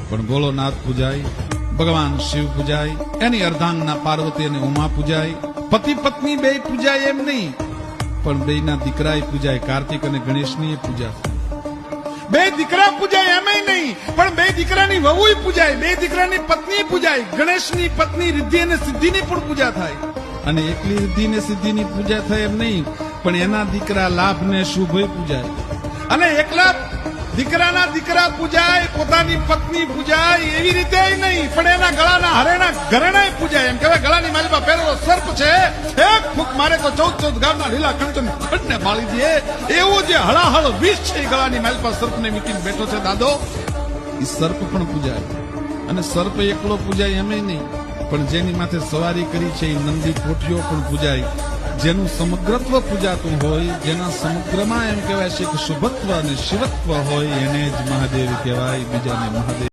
પણ ભોળોનાથ પૂજાય, ભગવાન શિવ પૂજાય, એની અર્ધાંગના પાર્વતી અને ઉમા પૂજાય, પતિ પત્ની બે પૂજાય એમ નહીં, પણ બેના દીકરાએ પૂજાય, કાર્તિક અને ગણેશની પૂજા. બે દીકરા પૂજાય એમય નહીં, પણ બે દીકરાની વહુય પૂજાય, બે દીકરાની પત્ની પૂજાય, ગણેશની પત્ની રિદ્ધિ અને સિદ્ધિની પણ પૂજા થાય. અને એકલી રિદ્ધિ ને સિદ્ધિની પૂજા થાય એમ નહીં, પણ એના દીકરા લાભ ને શુભય પૂજાય. અને એકલા દીકરાના દીકરા પૂજાય, પોતાની પત્ની પૂજાય એવી રીતે નહીં, પણ એના ગળાના હરેણા ઘરેણા પૂજાય. એમ કહેવાય ગળાની માલિપા પહેરેલો સર્પ છે, એક ફૂંક મારે તો 14 ગામના લીલા કંચન ખંડને બાળી દે, એવું જે હળાહળ વિષ છે ગળાની માલિપા સર્પને મીટીને બેઠો છે દાદો, એ સર્પ પણ પૂજાય. અને સર્પ એકલો પૂજાય એમ નહીં, પણ જેની માથે સવારી કરી છે એ નંદી કોઠીઓ પણ પૂજાય. જેનું સમગ્રત્વ પૂજાતું હોય, જેના સમગ્રમાં એમ કહેવાય છે કે શુભત્વ અને શિવત્વ હોય, એને જ મહાદેવ કહેવાય, બીજાને મહાદેવ